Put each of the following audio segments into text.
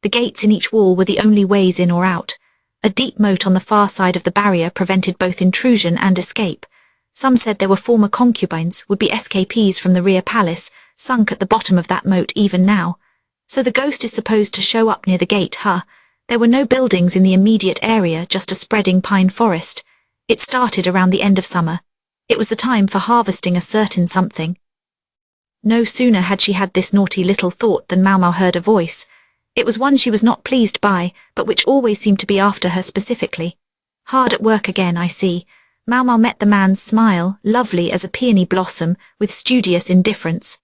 The gates in each wall were the only ways in or out. A deep moat on the far side of the barrier prevented both intrusion and escape. Some said there were former concubines, would-be escapees from the rear palace, sunk at the bottom of that moat even now. So the ghost is supposed to show up near the gate, huh? There were no buildings in the immediate area, just a spreading pine forest. It started around the end of summer. It was the time for harvesting a certain something. No sooner had she had this naughty little thought than Maomao heard a voice. It was one she was not pleased by, but which always seemed to be after her specifically. Hard at work again, I see. Maomao met the man's smile, lovely as a peony blossom, with studious indifference.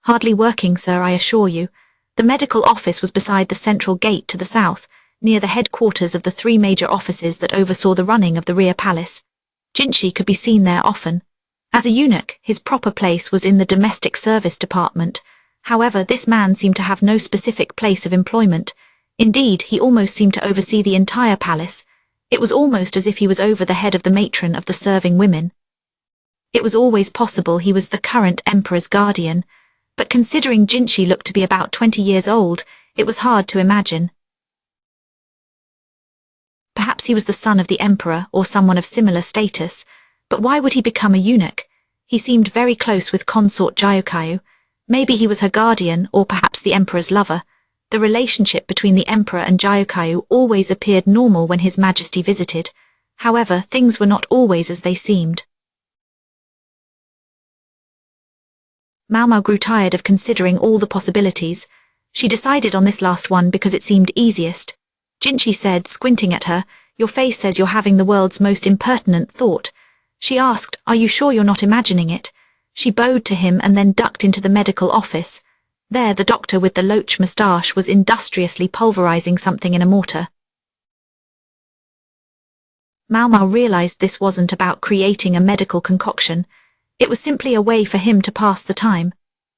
Hardly working, sir, I assure you. The medical office was beside the central gate to the south, near the headquarters of the 3 major offices that oversaw the running of the rear palace. Jinchi could be seen there often. As a eunuch, his proper place was in the domestic service department. However, this man seemed to have no specific place of employment. Indeed, he almost seemed to oversee the entire palace. It was almost as if he was over the head of the matron of the serving women. It was always possible he was the current emperor's guardian, but considering Jinchi looked to be about 20 years old, it was hard to imagine. Perhaps he was the son of the emperor or someone of similar status, but why would he become a eunuch? He seemed very close with consort Gyokyu. Maybe he was her guardian or perhaps the emperor's lover. The relationship between the emperor and Gyokyu always appeared normal when His Majesty visited. However, things were not always as they seemed. Maomao grew tired of considering all the possibilities. She decided on this last one because it seemed easiest. Jinchi said, squinting at her, "Your face says you're having the world's most impertinent thought." She asked, "Are you sure you're not imagining it?" She bowed to him and then ducked into the medical office. There, the doctor with the loach moustache was industriously pulverizing something in a mortar. Maomao realized this wasn't about creating a medical concoction. It was simply a way for him to pass the time.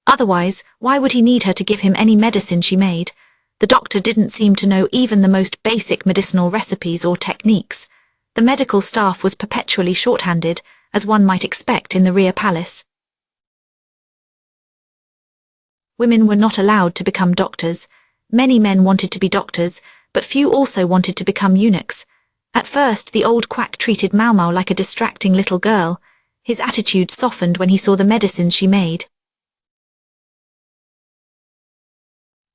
Otherwise, why would he need her to give him any medicine she made? The doctor didn't seem to know even the most basic medicinal recipes or techniques. The medical staff was perpetually shorthanded, as one might expect in the rear palace. Women were not allowed to become doctors. Many men wanted to be doctors, but few also wanted to become eunuchs. At first, the old quack treated Maomao like a distracting little girl. His attitude softened when he saw the medicines she made.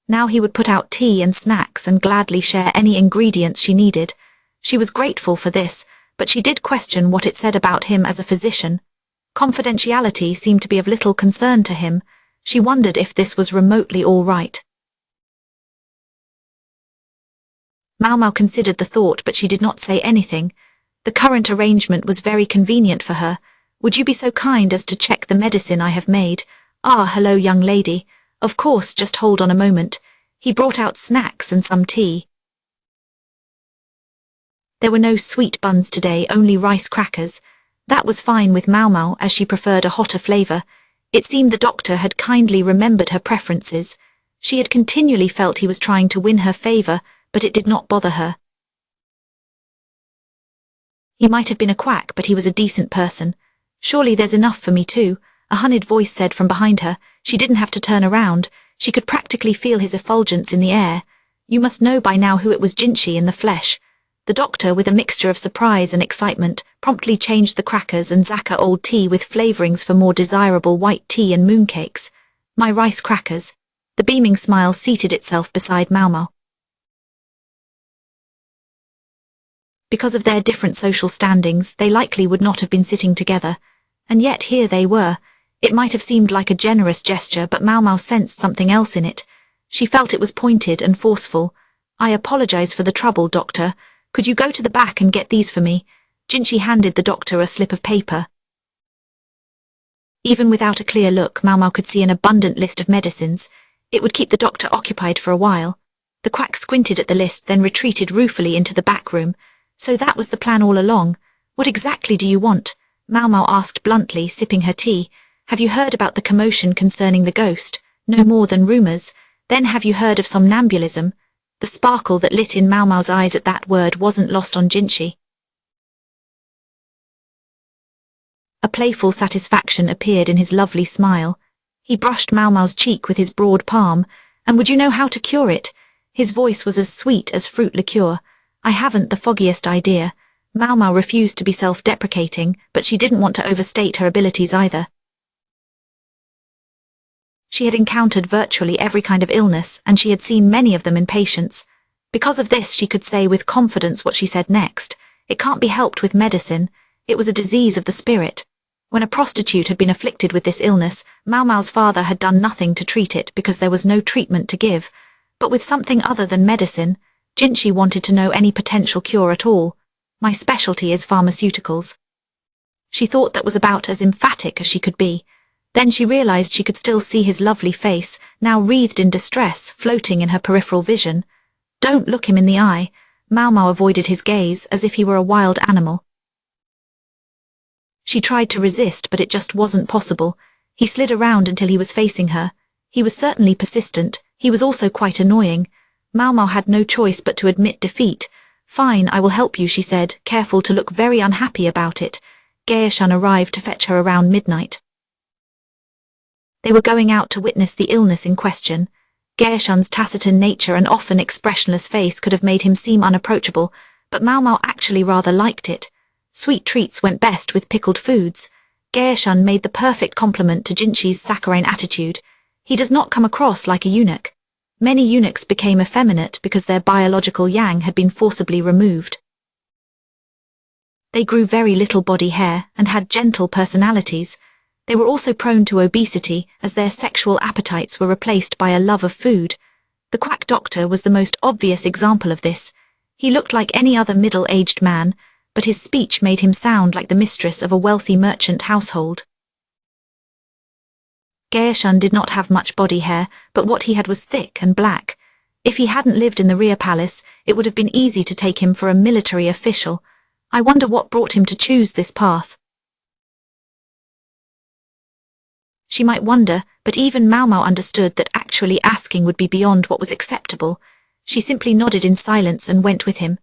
Now he would put out tea and snacks and gladly share any ingredients she needed. She was grateful for this, but she did question what it said about him as a physician. Confidentiality seemed to be of little concern to him. She wondered if this was remotely all right. Maomao considered the thought, but she did not say anything. The current arrangement was very convenient for her. "Would you be so kind as to check the medicine I have made?" "Ah, hello, young lady. Of course, just hold on a moment." He brought out snacks and some tea. There were no sweet buns today, only rice crackers. That was fine with Maomao, as she preferred a hotter flavor. It seemed the doctor had kindly remembered her preferences. She had continually felt he was trying to win her favor, but it did not bother her. He might have been a quack, but he was a decent person. "Surely there's enough for me too," a honeyed voice said from behind her. She didn't have to turn around. She could practically feel his effulgence in the air. You must know by now who it was, Jinchi in the flesh. The doctor, with a mixture of surprise and excitement, promptly changed the crackers and Zaka old tea with flavorings for more desirable white tea and mooncakes. "My rice crackers." The beaming smile seated itself beside Maomao. Because of their different social standings, they likely would not have been sitting together. And yet here they were. It might have seemed like a generous gesture, but Maomao sensed something else in it. She felt it was pointed and forceful. "I apologize for the trouble, doctor. Could you go to the back and get these for me?" Jinchi handed the doctor a slip of paper. Even without a clear look, Maomao could see an abundant list of medicines. It would keep the doctor occupied for a while. The quack squinted at the list, then retreated ruefully into the back room. "So that was the plan all along. What exactly do you want?" Maomao asked bluntly, sipping her tea. "Have you heard about the commotion concerning the ghost? No more than rumors. Then have you heard of somnambulism?" The sparkle that lit in Maomao's eyes at that word wasn't lost on Jinchi. A playful satisfaction appeared in his lovely smile. He brushed Maomao's cheek with his broad palm. And would you know how to cure it? His voice was as sweet as fruit liqueur. I haven't the foggiest idea. Maomao refused to be self-deprecating, but she didn't want to overstate her abilities either. She had encountered virtually every kind of illness, and she had seen many of them in patients. Because of this, she could say with confidence what she said next. It can't be helped with medicine. It was a disease of the spirit. When a prostitute had been afflicted with this illness, Maomao's father had done nothing to treat it because there was no treatment to give. But with something other than medicine, Jinshi wanted to know any potential cure at all. My specialty is pharmaceuticals. She thought that was about as emphatic as she could be. Then she realized she could still see his lovely face, now wreathed in distress, floating in her peripheral vision. Don't look him in the eye. Maomao avoided his gaze as if he were a wild animal. She tried to resist, but it just wasn't possible. He slid around until he was facing her. He was certainly persistent. He was also quite annoying. Maomao had no choice but to admit defeat. Fine, I will help you, she said, careful to look very unhappy about it. Gae-shan arrived to fetch her around midnight. They were going out to witness the illness in question. Gae-shan's taciturn nature and often expressionless face could have made him seem unapproachable, but Maomao actually rather liked it. Sweet treats went best with pickled foods. Gae-shan made the perfect complement to Jinshi's saccharine attitude. He does not come across like a eunuch. Many eunuchs became effeminate because their biological yang had been forcibly removed. They grew very little body hair and had gentle personalities. They were also prone to obesity as their sexual appetites were replaced by a love of food. The quack doctor was the most obvious example of this. He looked like any other middle-aged man, but his speech made him sound like the mistress of a wealthy merchant household. Gae-shan did not have much body hair, but what he had was thick and black. If he hadn't lived in the rear palace, it would have been easy to take him for a military official. I wonder what brought him to choose this path. She might wonder, but even Maomao understood that actually asking would be beyond what was acceptable. She simply nodded in silence and went with him.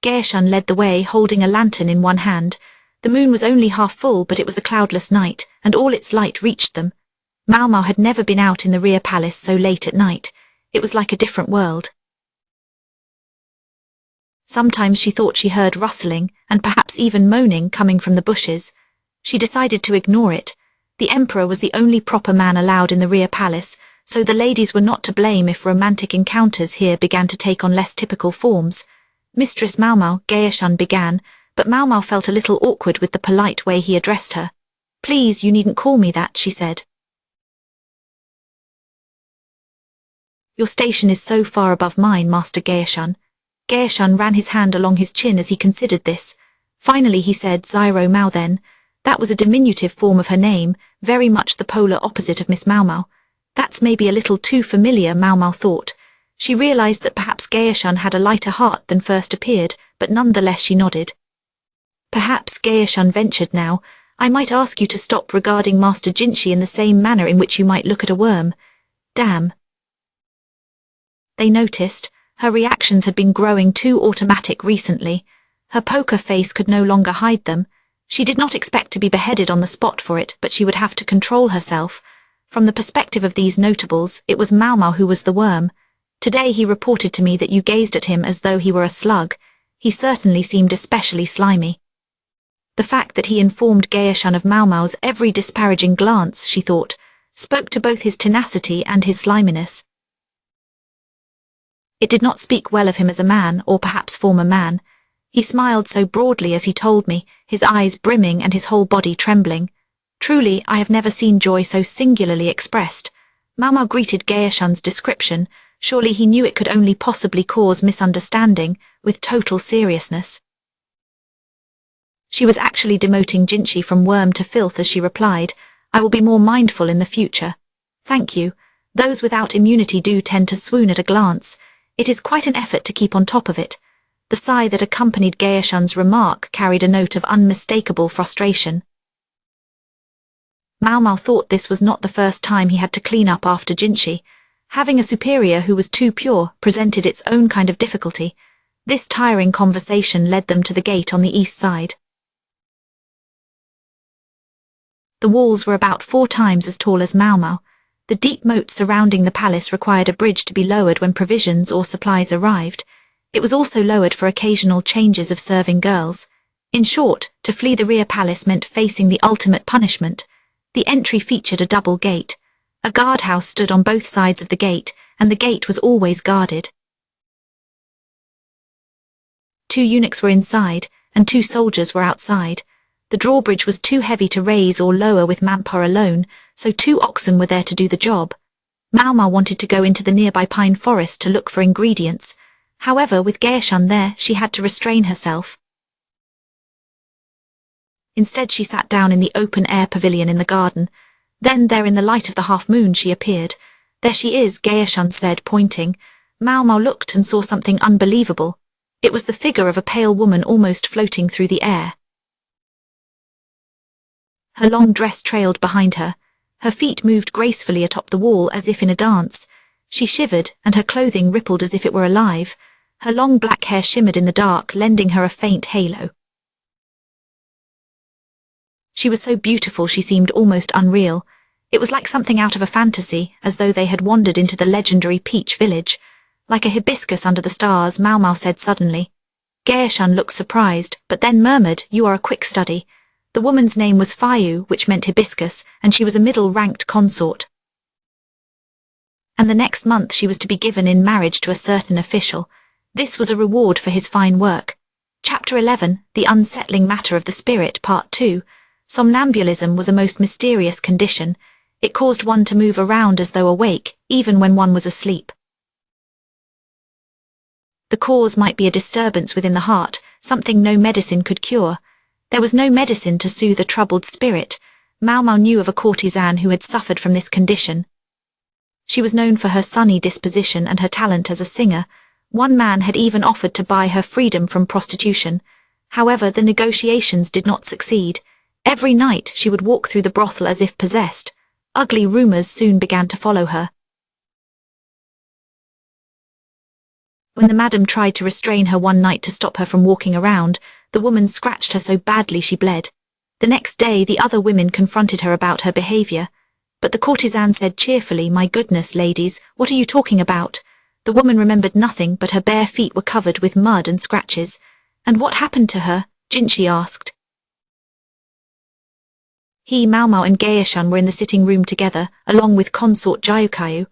Gae-shan led the way, holding a lantern in one hand. The moon was only half full, but it was a cloudless night, and all its light reached them. Maomao had never been out in the rear palace so late at night. It was like a different world. Sometimes she thought she heard rustling, and perhaps even moaning coming from the bushes. She decided to ignore it. The emperor was the only proper man allowed in the rear palace, so the ladies were not to blame if romantic encounters here began to take on less typical forms. Mistress Maomao, Gae-shan began, but Maomao felt a little awkward with the polite way he addressed her. Please, you needn't call me that, she said. Your station is so far above mine, Master Gae-shan. Gae-shan ran his hand along his chin as he considered this. Finally he said, Zyro Mao then. That was a diminutive form of her name, very much the polar opposite of Miss Maomao. That's maybe a little too familiar, Maomao thought. She realized that perhaps Gae-shan had a lighter heart than first appeared, but nonetheless she nodded. Perhaps, Gae-shan ventured now, I might ask you to stop regarding Master Jinshi in the same manner in which you might look at a worm. Damn. They noticed. Her reactions had been growing too automatic recently. Her poker face could no longer hide them. She did not expect to be beheaded on the spot for it, but she would have to control herself. From the perspective of these notables, it was Maomao who was the worm. Today he reported to me that you gazed at him as though he were a slug. He certainly seemed especially slimy. The fact that he informed Gae-shan of Maomao's every disparaging glance, she thought, spoke to both his tenacity and his sliminess. It did not speak well of him as a man, or perhaps former man. He smiled so broadly as he told me, his eyes brimming and his whole body trembling. Truly, I have never seen joy so singularly expressed. Maomao greeted Gae-shan's description. Surely he knew it could only possibly cause misunderstanding, with total seriousness. She was actually demoting Jinshi from worm to filth as she replied, I will be more mindful in the future. Thank you. Those without immunity do tend to swoon at a glance. It is quite an effort to keep on top of it. The sigh that accompanied Gae-shan's remark carried a note of unmistakable frustration. Maomao thought this was not the first time he had to clean up after Jinshi. Having a superior who was too pure presented its own kind of difficulty. This tiring conversation led them to the gate on the east side. The walls were about 4 times as tall as Maomao. The deep moat surrounding the palace required a bridge to be lowered when provisions or supplies arrived. It was also lowered for occasional changes of serving girls. In short, to flee the rear palace meant facing the ultimate punishment. The entry featured a double gate. A guardhouse stood on both sides of the gate, and the gate was always guarded. 2 eunuchs were inside, and 2 soldiers were outside. The drawbridge was too heavy to raise or lower with manpower alone, so 2 oxen were there to do the job. Maomao wanted to go into the nearby pine forest to look for ingredients. However, with Gaoshan there, she had to restrain herself. Instead, she sat down in the open-air pavilion in the garden. Then, there in the light of the half-moon, she appeared. "There she is," Gaoshan said, pointing. Maomao looked and saw something unbelievable. It was the figure of a pale woman almost floating through the air. Her long dress trailed behind her. Her feet moved gracefully atop the wall as if in a dance. She shivered, and her clothing rippled as if it were alive. Her long black hair shimmered in the dark, lending her a faint halo. She was so beautiful she seemed almost unreal. It was like something out of a fantasy, as though they had wandered into the legendary Peach Village. "Like a hibiscus under the stars," Maomao said suddenly. Gaoshan looked surprised, but then murmured, "You are a quick study." The woman's name was Fayu, which meant hibiscus, and she was a middle-ranked consort. And the next month she was to be given in marriage to a certain official. This was a reward for his fine work. Chapter 11, The Unsettling Matter of the Spirit, Part 2. Somnambulism was a most mysterious condition. It caused one to move around as though awake, even when one was asleep. The cause might be a disturbance within the heart, something no medicine could cure. There was no medicine to soothe a troubled spirit. Maomao knew of a courtesan who had suffered from this condition. She was known for her sunny disposition and her talent as a singer. One man had even offered to buy her freedom from prostitution. However, the negotiations did not succeed. Every night she would walk through the brothel as if possessed. Ugly rumors soon began to follow her. When the madam tried to restrain her one night to stop her from walking around, the woman scratched her so badly she bled. The next day the other women confronted her about her behavior. But the courtesan said cheerfully, "My goodness, ladies, what are you talking about?" The woman remembered nothing, but her bare feet were covered with mud and scratches. "And what happened to her?" Jinchi asked. He, Maomao and Gaoshan were in the sitting room together, along with consort Jayukayu.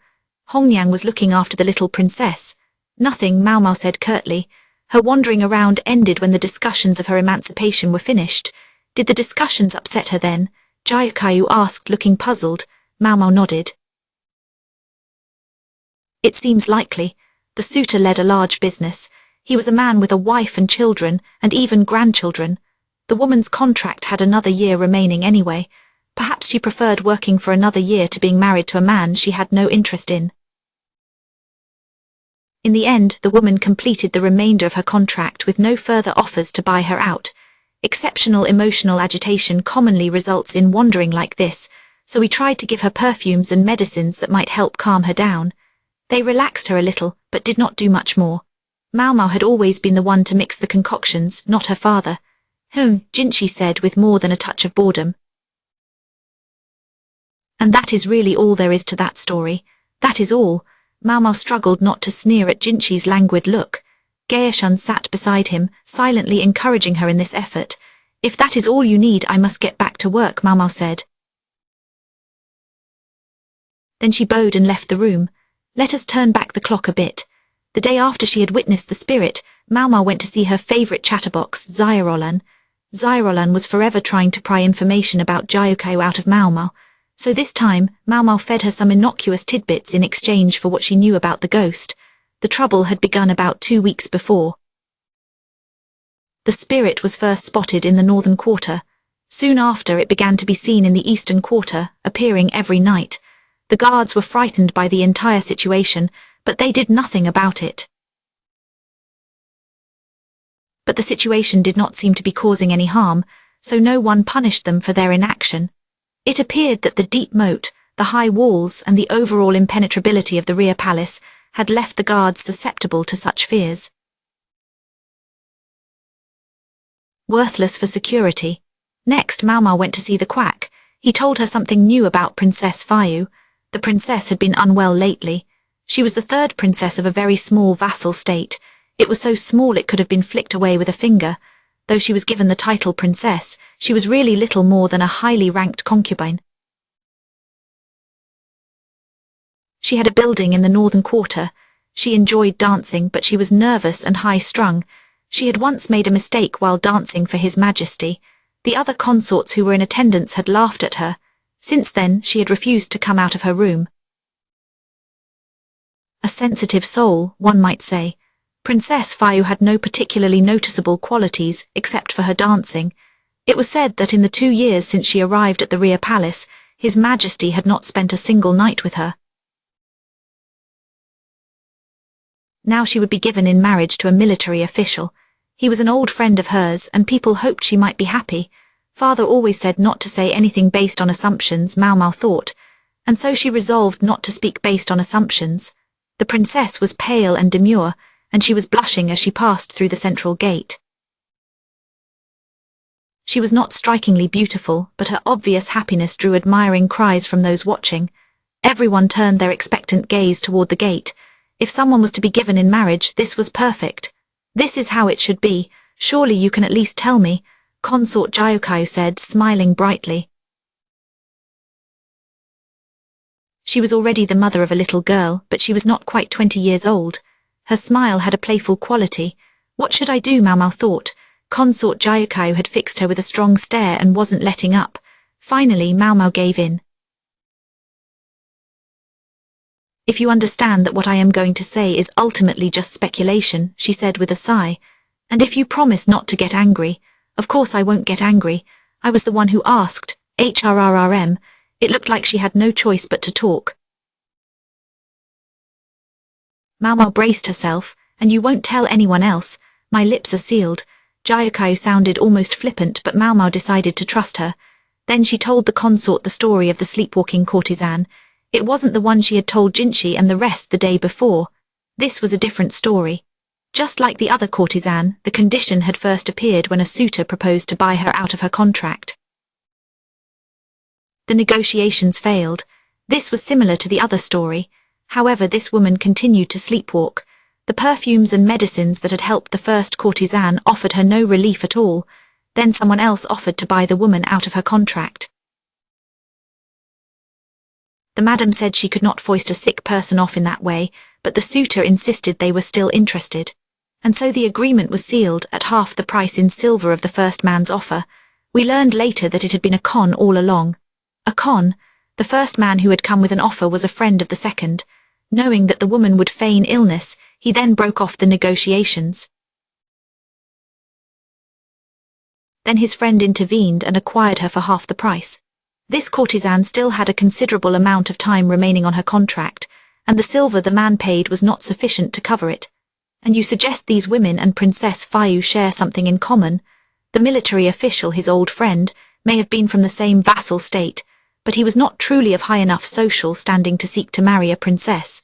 Hongyang was looking after the little princess. "Nothing," Maomao said curtly. Her wandering around ended when the discussions of her emancipation were finished. "Did the discussions upset her then?" Jayukayu asked, looking puzzled. Maomao nodded. "It seems likely. The suitor led a large business. He was a man with a wife and children, and even grandchildren. The woman's contract had another year remaining anyway. Perhaps she preferred working for another year to being married to a man she had no interest in. In the end, the woman completed the remainder of her contract with no further offers to buy her out. Exceptional emotional agitation commonly results in wandering like this, so we tried to give her perfumes and medicines that might help calm her down. They relaxed her a little, but did not do much more. Maomao had always been the one to mix the concoctions, not her father. Jinchi said with more than a touch of boredom. "And that is really all there is to that story. That is all." Maomao struggled not to sneer at Jinchi's languid look. Gaoshan sat beside him, silently encouraging her in this effort. "If that is all you need, I must get back to work," Maomao said. Then she bowed and left the room. Let us turn back the clock a bit. The day after she had witnessed the spirit, Maomao went to see her favorite chatterbox, Xiaorolan. Xiaorolan was forever trying to pry information about Jayukayu out of Maomao. So this time, Maomao fed her some innocuous tidbits in exchange for what she knew about the ghost. The trouble had begun about 2 weeks before. The spirit was first spotted in the northern quarter. Soon after, it began to be seen in the eastern quarter, appearing every night. The guards were frightened by the entire situation, but they did nothing about it. But the situation did not seem to be causing any harm, so no one punished them for their inaction. It appeared that the deep moat, the high walls, and the overall impenetrability of the rear palace had left the guards susceptible to such fears. Worthless for security. Next, Maomao went to see the quack. He told her something new about Princess Fayu. The princess had been unwell lately. She was the third princess of a very small vassal state. It was so small it could have been flicked away with a finger. Though she was given the title princess, she was really little more than a highly ranked concubine. She had a building in the northern quarter. She enjoyed dancing, but she was nervous and high-strung. She had once made a mistake while dancing for His Majesty. The other consorts who were in attendance had laughed at her. Since then, she had refused to come out of her room. A sensitive soul, one might say. Princess Fayu had no particularly noticeable qualities except for her dancing. It was said that in the 2 years since she arrived at the Rhea Palace, His Majesty had not spent a single night with her. Now she would be given in marriage to a military official. He was an old friend of hers, and people hoped she might be happy. Father always said not to say anything based on assumptions, Maomao thought, and so she resolved not to speak based on assumptions. The princess was pale and demure, and she was blushing as she passed through the central gate. She was not strikingly beautiful, but her obvious happiness drew admiring cries from those watching. Everyone turned their expectant gaze toward the gate. If someone was to be given in marriage, this was perfect. This is how it should be. Surely you can at least tell me, Consort Jyokayu said, smiling brightly. She was already the mother of a little girl, but she was not quite 20 years old. Her smile had a playful quality. What should I do, Maomao thought. Consort Jyokayu had fixed her with a strong stare and wasn't letting up. Finally, Maomao gave in. If you understand that what I am going to say is ultimately just speculation, she said with a sigh, and if you promise not to get angry, of course I won't get angry. I was the one who asked, HRRRM. It looked like she had no choice but to talk. Maomao braced herself, and you won't tell anyone else. My lips are sealed. Jyokayu sounded almost flippant, but Maomao decided to trust her. Then she told the consort the story of the sleepwalking courtesan. It wasn't the one she had told Jinshi and the rest the day before. This was a different story. Just like the other courtesan, the condition had first appeared when a suitor proposed to buy her out of her contract. The negotiations failed. This was similar to the other story. However, this woman continued to sleepwalk. The perfumes and medicines that had helped the first courtesan offered her no relief at all. Then someone else offered to buy the woman out of her contract. The madam said she could not foist a sick person off in that way, but the suitor insisted they were still interested. And so the agreement was sealed at half the price in silver of the first man's offer. We learned later that it had been a con all along. A con. The first man who had come with an offer was a friend of the second. Knowing that the woman would feign illness, he then broke off the negotiations. Then his friend intervened and acquired her for half the price. This courtesan still had a considerable amount of time remaining on her contract, and the silver the man paid was not sufficient to cover it. And you suggest these women and Princess Fayu share something in common? The military official, his old friend, may have been from the same vassal state, but he was not truly of high enough social standing to seek to marry a princess.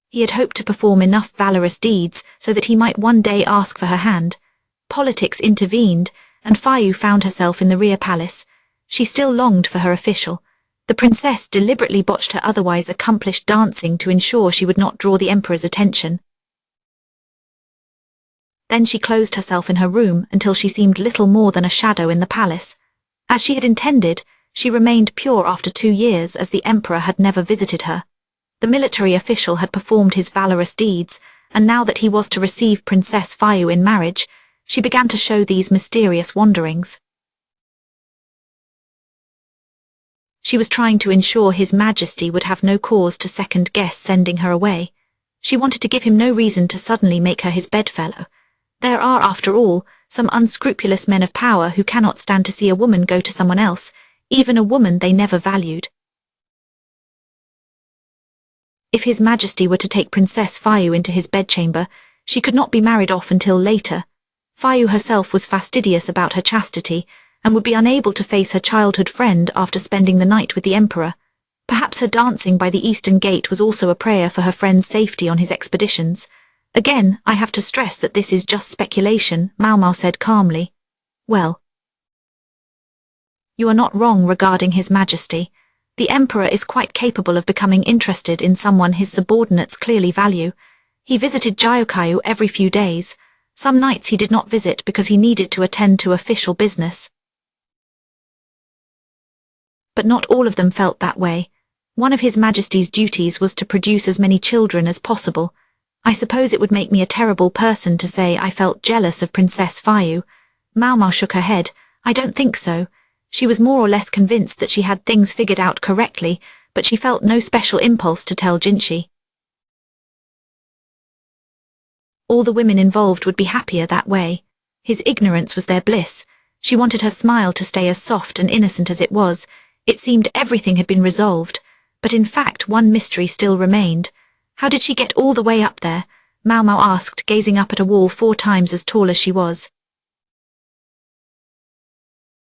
He had hoped to perform enough valorous deeds so that he might one day ask for her hand. Politics intervened, and Fayu found herself in the Rhea Palace. She still longed for her official. The princess deliberately botched her otherwise accomplished dancing to ensure she would not draw the emperor's attention. Then she closed herself in her room until she seemed little more than a shadow in the palace. As she had intended, she remained pure after 2 years as the emperor had never visited her. The military official had performed his valorous deeds, and now that he was to receive Princess Fayu in marriage, she began to show these mysterious wanderings. She was trying to ensure His Majesty would have no cause to second-guess sending her away. She wanted to give him no reason to suddenly make her his bedfellow. There are, after all, some unscrupulous men of power who cannot stand to see a woman go to someone else, even a woman they never valued. If His Majesty were to take Princess Fayu into his bedchamber, she could not be married off until later. Fayu herself was fastidious about her chastity, and would be unable to face her childhood friend after spending the night with the emperor. Perhaps her dancing by the eastern gate was also a prayer for her friend's safety on his expeditions. Again, I have to stress that this is just speculation, Maomao said calmly. Well, You are not wrong regarding His Majesty. The Emperor is quite capable of becoming interested in someone his subordinates clearly value. He visited Jyokayu every few days. Some nights he did not visit because he needed to attend to official business. But not all of them felt that way. One of His Majesty's duties was to produce as many children as possible. I suppose it would make me a terrible person to say I felt jealous of Princess Fayu. Maomao shook her head. I don't think so. She was more or less convinced that she had things figured out correctly, but she felt no special impulse to tell Jinshi. All the women involved would be happier that way. His ignorance was their bliss. She wanted her smile to stay as soft and innocent as it was. It seemed everything had been resolved, but in fact one mystery still remained. How did she get all the way up there? Maomao asked, gazing up at a wall 4 times as tall as she was.